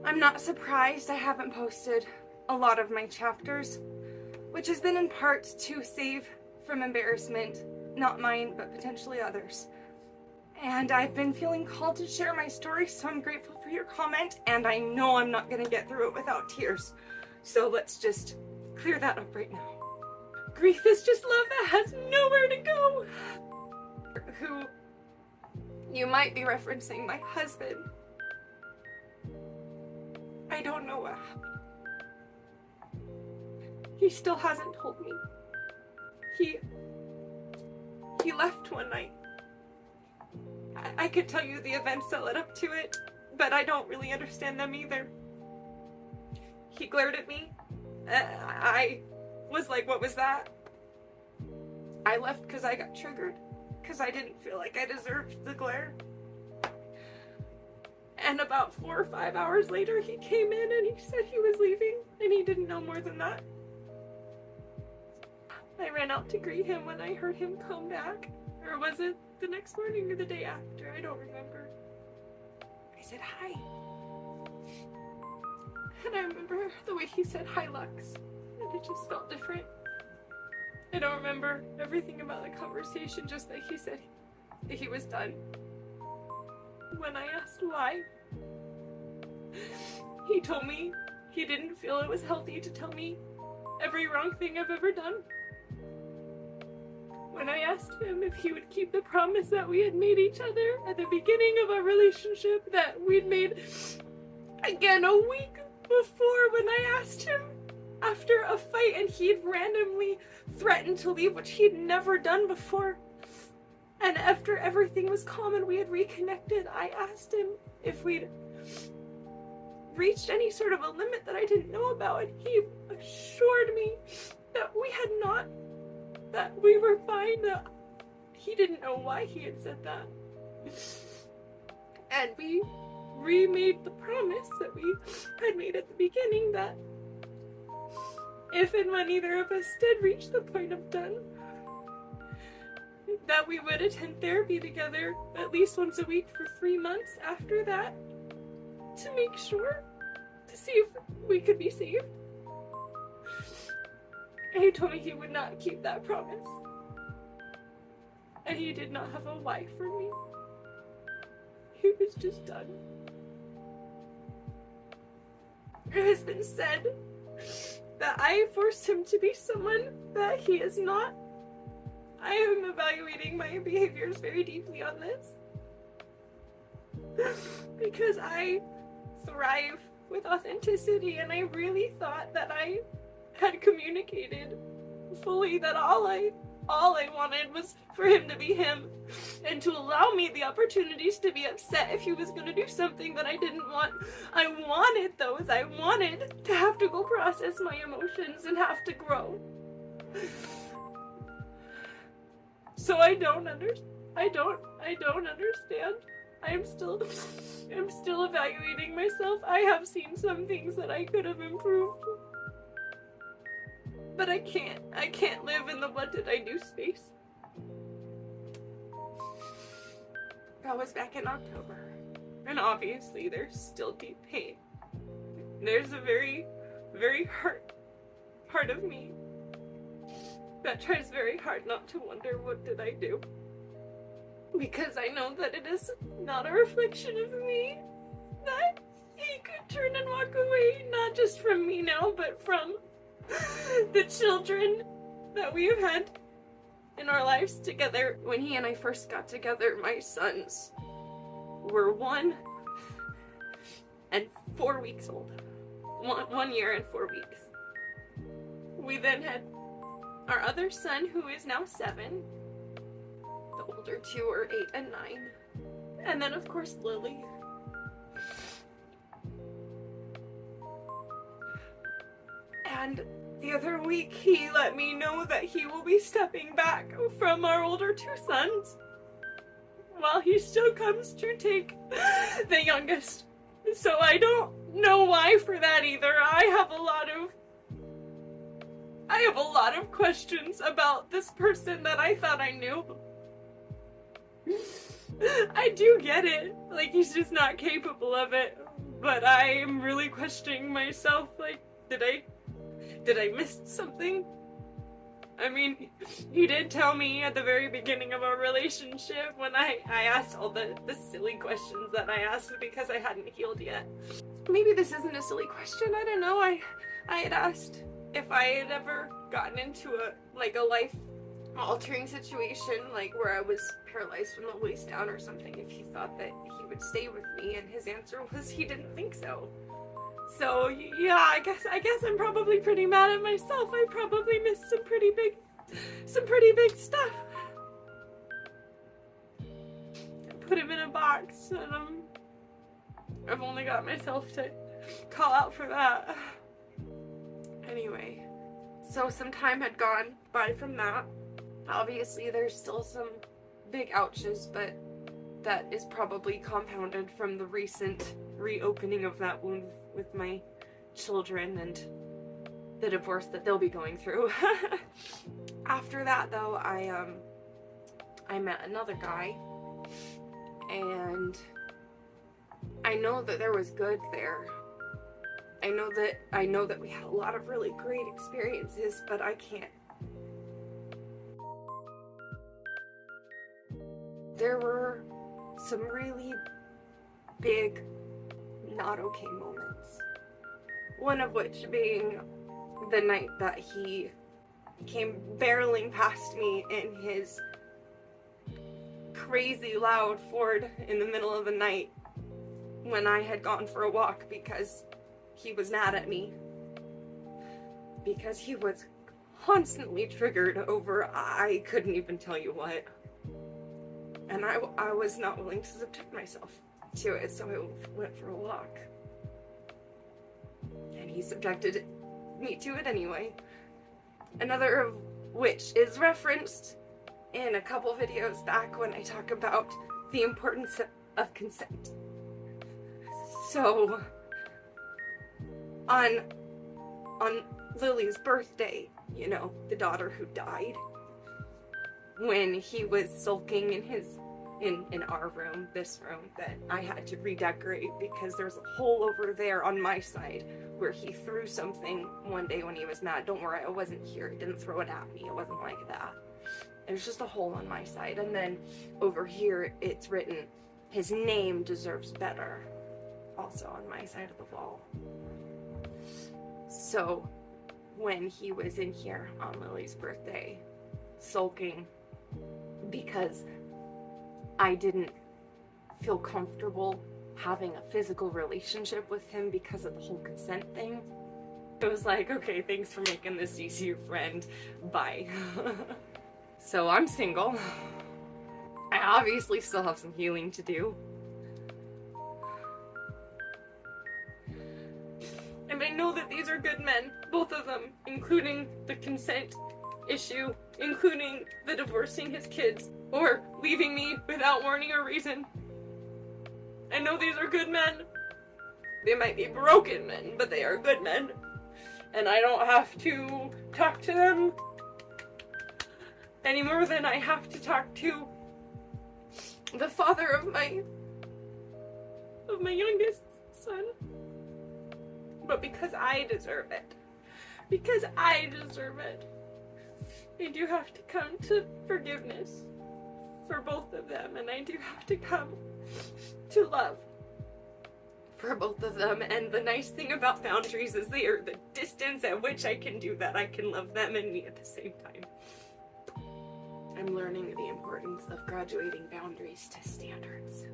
I'm not surprised I haven't posted a lot of my chapters, which has been in part to save from embarrassment, not mine, but potentially others. And I've been feeling called to share my story, so I'm grateful for your comment, and I know I'm not gonna get through it without tears. So let's just clear that up right now. Grief is just love that has nowhere to go. Who you might be referencing my husband. I don't know what happened. He still hasn't told me. He left one night. I could tell you the events that led up to it, but I don't really understand them either. He glared at me. I was like, what was that? I left because I got triggered, because I didn't feel like I deserved the glare. And about 4 or 5 hours later, he came in and he said he was leaving, and he didn't know more than that. I ran out to greet him when I heard him come back. Or was it the next morning or the day after? I don't remember. I said, hi. And I remember the way he said, hi, Lux. And it just felt different. I don't remember everything about the conversation, just that he said that he was done. When I asked why, he told me he didn't feel it was healthy to tell me every wrong thing I've ever done. When I asked him if he would keep the promise that we had made each other at the beginning of our relationship that we'd made again a week before, when I asked him after a fight and he'd randomly threatened to leave, which he'd never done before, and after everything was calm and we had reconnected, I asked him if we'd reached any sort of a limit that I didn't know about, and he assured me that we had not, that we were fine, that he didn't know why he had said that. And we remade the promise that we had made at the beginning, that if and when either of us did reach the point of done, that we would attend therapy together at least once a week for 3 months after that, to make sure, to see if we could be saved. And he told me he would not keep that promise. And he did not have a why for me. He was just done. It has been said that I forced him to be someone that he is not. I am evaluating my behaviors very deeply on this. Because I thrive with authenticity, and I really thought that I had communicated fully that all I wanted was for him to be him, and to allow me the opportunities to be upset if he was going to do something that I didn't want. I wanted those. I wanted to have to go process my emotions and have to grow. So I don't understand. I'm still evaluating myself. I have seen some things that I could have improved. But I can't live in the what did I do space. That was back in October. And obviously there's still deep pain. There's a very, very hurt part of me that tries very hard not to wonder what did I do. Because I know that it is not a reflection of me, that he could turn and walk away, not just from me now, but from the children that we have had in our lives together. When he and I first got together, my sons were 1 and 4 weeks old. 1 year and 4 weeks. We then had our other son, who is now 7. The older 2 are 8 and 9. And then, of course, Lily. And the other week, he let me know that he will be stepping back from our older 2 sons, while he still comes to take the youngest. So I don't know why for that either. I have a lot of questions about this person that I thought I knew. I do get it. Like, he's just not capable of it. But I am really questioning myself, like, did I miss something? I mean, he did tell me at the very beginning of our relationship when I asked all the silly questions that I asked because I hadn't healed yet. Maybe this isn't a silly question, I don't know. I had asked if I had ever gotten into a life-altering situation, like where I was paralyzed from the waist down or something, if he thought that he would stay with me, and his answer was he didn't think so. So yeah, I guess I'm probably pretty mad at myself. I probably missed some pretty big stuff. I put him in a box, and I've only got myself to call out for that. Anyway, so some time had gone by from that. Obviously, there's still some big ouches, but that is probably compounded from the recent reopening of that wound with my children and the divorce that they'll be going through. After that, though, I met another guy, and I know that there was good there. I know that we had a lot of really great experiences, but I can't. There were some really big, not okay moments. One of which being the night that he came barreling past me in his crazy loud Ford in the middle of the night when I had gone for a walk because he was mad at me. Because he was constantly triggered over I couldn't even tell you what. And I was not willing to subject myself to it, so I went for a walk. And he subjected me to it anyway. Another of which is referenced in a couple videos back when I talk about the importance of consent. So, on Lily's birthday, you know, the daughter who died, when he was sulking in our room, this room, that I had to redecorate because there's a hole over there on my side where he threw something one day when he was mad. Don't worry, I wasn't here. He didn't throw it at me. It wasn't like that. There's just a hole on my side. And then over here, it's written, his name deserves better. Also on my side of the wall. So, when he was in here on Lily's birthday, sulking because I didn't feel comfortable having a physical relationship with him because of the whole consent thing, it was like, okay, thanks for making this easier, friend. Bye. So I'm single. I obviously still have some healing to do. And I know that these are good men, both of them, including the consent issue, including the divorcing his kids, or leaving me without warning or reason. I know these are good men. They might be broken men, but they are good men. And I don't have to talk to them any more than I have to talk to the father of my youngest son. But because I deserve it, I do have to come to forgiveness for both of them, and I do have to come to love for both of them. And the nice thing about boundaries is they are the distance at which I can do that. I can love them and me at the same time. I'm learning the importance of graduating boundaries to standards.